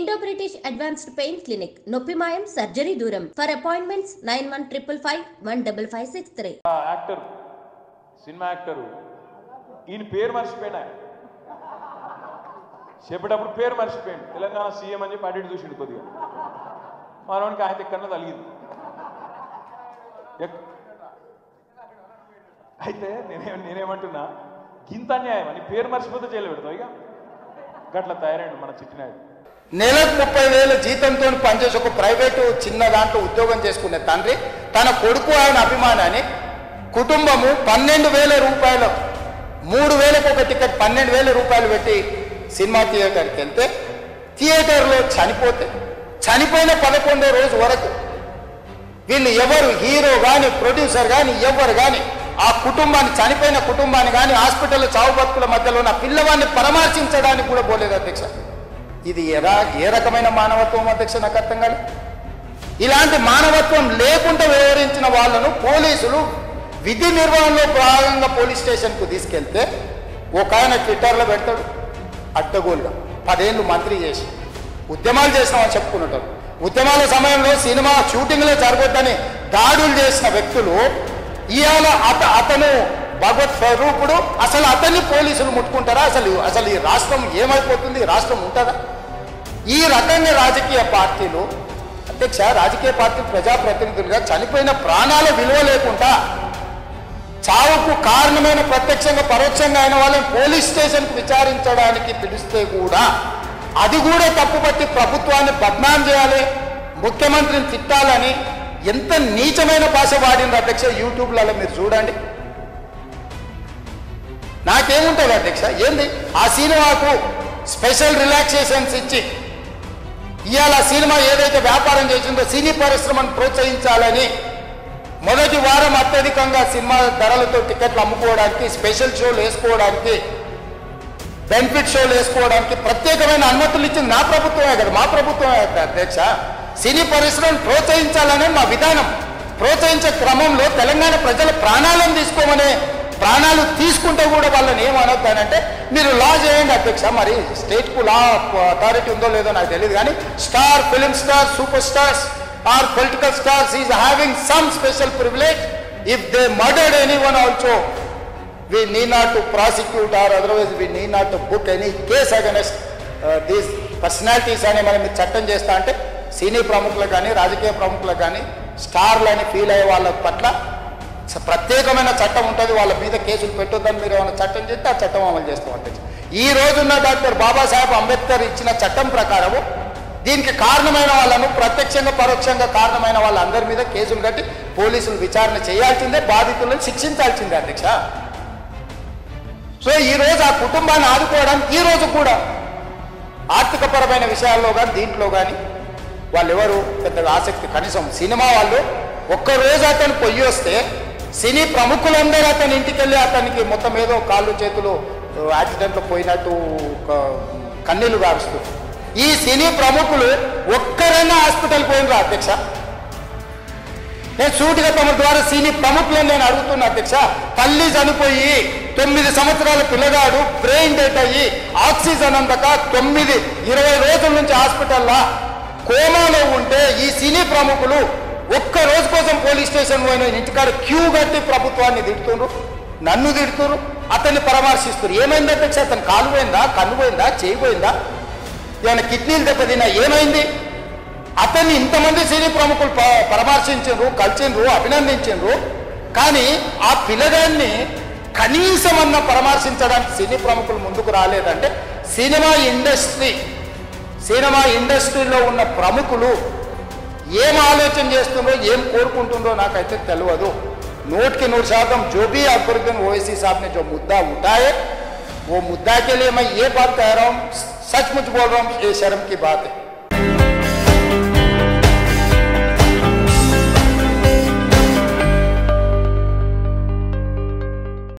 Indo-British Advanced Pain Clinic, Noppimayam Surgery Duram. For appointments 9155515563. Actor, cinema actor, in pair marshipena. చెప్పేటప్పుడు పేరు మర్చిపోయింది. Telangana CM అని చెప్పి అడిగి చూసిండు కొద్దిగా. మనోనికి ఆయన ఎక్కడన్నా తలిగింది. అయితే నేనేమంటున్నా, గింత అన్యాయం అని పేరు మర్చిపోతే జైలు పెడతావు. ఇక గట్ల తయారైండు మన చిట్టినాయుడు. నెలకు 30,000 జీతంతో పనిచేసి ఒక ప్రైవేటు చిన్న దాంట్లో ఉద్యోగం చేసుకునే తండ్రి తన కొడుకు ఆయన అభిమానాన్ని కుటుంబము 12,000 రూపాయలు 3,000కు ఒక టికెట్ 12,000 రూపాయలు పెట్టి సినిమా థియేటర్కి వెళ్తే థియేటర్లో చనిపోయిన 11వ రోజు వరకు వీళ్ళు ఎవరు హీరో కానీ ప్రొడ్యూసర్ కానీ ఎవరు కానీ ఆ కుటుంబాన్ని చనిపోయిన కుటుంబాన్ని కానీ హాస్పిటల్లో చావు బతుకుల మధ్యలో ఉన్న పిల్లవాడిని పరామర్శించడానికి కూడా పోలేదు అధ్యక్ష. ఇది ఏ రకమైన మానవత్వం అధ్యక్ష? నాకు అర్థం కాదు. ఇలాంటి మానవత్వం లేకుండా వ్యవహరించిన వాళ్ళను పోలీసులు విధి నిర్వహణలో భాగంగా పోలీస్ స్టేషన్కు తీసుకెళ్తే ఒక ఆయన ట్విట్టర్లో పెడతాడు అడ్డగోలుగా 10 ఏళ్ళు మంత్రి చేసి ఉద్యమాలు చేసినామని చెప్పుకున్నట్టు. ఉద్యమాల సమయంలో సినిమా షూటింగ్లో జరగొద్దని దాడులు చేసిన వ్యక్తులు ఇవాళ అతను భగవత్ స్వరూపుడు. అసలు అతన్ని పోలీసులు ముట్టుకుంటారా? అసలు ఈ రాష్ట్రం ఏమైపోతుంది? రాష్ట్రం ఉంటుందా? ఈ రకంగా రాజకీయ పార్టీలు అధ్యక్ష, రాజకీయ పార్టీలు ప్రజాప్రతినిధులుగా చనిపోయిన ప్రాణాల విలువ లేకుండా చావుకు కారణమైన ప్రత్యక్షంగా పరోక్షంగా అయిన వాళ్ళని పోలీస్ స్టేషన్కు విచారించడానికి పిలిస్తే కూడా అది కూడా తప్పుపట్టి ప్రభుత్వాన్ని బద్నాం చేయాలి, ముఖ్యమంత్రిని తిట్టాలని ఎంత నీచమైన భాష వాడింది అధ్యక్ష. యూట్యూబ్లలో మీరు చూడండి. నాకేముంటుంది అధ్యక్ష? ఏంది ఆ సినిమాకు స్పెషల్ రిలాక్సేషన్స్ ఇచ్చి ఇవాళ సినిమా ఏదైతే వ్యాపారం చేసిందో సినీ పరిశ్రమను ప్రోత్సహించాలని మొదటి వారం అత్యధికంగా సినిమా ధరలతో టికెట్లు అమ్ముకోవడానికి, స్పెషల్ షోలు వేసుకోవడానికి, బెనిఫిట్ షోలు వేసుకోవడానికి ప్రత్యేకమైన అనుమతులు ఇచ్చింది నా ప్రభుత్వమే కదా, మా ప్రభుత్వమే కదా అధ్యక్ష. సినీ పరిశ్రమను ప్రోత్సహించాలనే మా విధానం. ప్రోత్సహించే క్రమంలో తెలంగాణ ప్రజల ప్రాణాలను తీసుకోమనే ప్రాణాలు తీసుకుంటే కూడా వాళ్ళని ఏమనొద్దానంటే మీరు లా చేయండి అధ్యక్ష. మరి స్టేట్కు లా అథారిటీ ఉందో లేదో నాకు తెలియదు కానీ star, film star, super stars or political stars is having some special privilege. If they murdered anyone also, we need not to prosecute or otherwise we need not to book any case against these personalities అని మనం చట్టం చేస్తా అంటే సినీ ప్రముఖులకు కానీ రాజకీయ ప్రముఖులకు కానీ స్టార్లని ఫీల్ అయ్యే వాళ్ళ పట్ల ప్రత్యేకమైన చట్టం ఉంటుంది. వాళ్ళ మీద కేసులు పెట్టొద్దని మీరు ఏమైనా చట్టం చేస్తే ఆ చట్టం అమలు చేస్తాం అంటే ఈ రోజున్న డాక్టర్ బాబాసాహెబ్ అంబేద్కర్ ఇచ్చిన చట్టం ప్రకారము దీనికి కారణమైన వాళ్ళను ప్రత్యక్షంగా పరోక్షంగా కారణమైన వాళ్ళందరి మీద కేసులు కట్టి పోలీసులు విచారణ చేయాల్సిందే, బాధితులను శిక్షించాల్సిందే అధ్యక్ష. సో ఈరోజు ఆ కుటుంబాన్ని ఆదుకోవడానికి ఈరోజు కూడా ఆర్థికపరమైన విషయాల్లో కానీ దీంట్లో కానీ వాళ్ళు ఎవరు పెద్దగా ఆసక్తి, కనీసం సినిమా వాళ్ళు ఒక్కరోజు అతను పొయ్యి వస్తే సినీ ప్రముఖులందరూ అతని ఇంటికి వెళ్ళి అతనికి మొత్తం ఏదో కాళ్ళు చేతులు యాక్సిడెంట్లో పోయినట్టు కన్నీళ్లు గారుస్తూ ఈ సినీ ప్రముఖులు ఒక్కరైనా హాస్పిటల్ పోయినరా అధ్యక్ష? నేను సూటిగా తమ ద్వారా సినీ ప్రముఖులను నేను అడుగుతున్నా అధ్యక్ష. తల్లి చనిపోయి 9 సంవత్సరాల పిల్లగాడు బ్రెయిన్ డెడ్ అయ్యి ఆక్సిజన్ అందక 20 రోజుల నుంచి హాస్పిటల్లో కోమాలో ఉంటే ఈ సినీ ప్రముఖులు ఒక్క రోజు కోసం పోలీస్ స్టేషన్ పోయిన ఇంటికాడ క్యూ కట్టి ప్రభుత్వాన్ని తిడుతున్నారు, నన్ను తిడుతున్నారు, అతన్ని పరామర్శిస్తున్నారు. ఏమైంది అధ్యక్ష? అతను కాలు పోయిందా, కన్ను పోయిందా, చేయి పోయిందా, ఏమైనా కిడ్నీలు దెబ్బతిన్నా, ఏమైంది? అతన్ని ఇంతమంది సినీ ప్రముఖులు పరామర్శించారు, కలిసిండ్రు, అభినందించారు. కానీ ఆ పిల్లగాన్ని కనీసం అన్న పరామర్శించడానికి సినీ ప్రముఖులు ముందుకు రాలేదంటే సినిమా ఇండస్ట్రీలో ఉన్న ప్రముఖులు ఏం ఆలోచన చేస్తుందో ఏం కోరుకుంటుందో నాకైతే తెలియదు. 100% जो भी अकबरुद्दीन ओवैसी साहब ने जो मुद्दा उठाए वो मुद्दा के लिए मैं ये बात कह रहा हूँ, सचमुच बोल रहा हूँ, ये शर्म की बात है.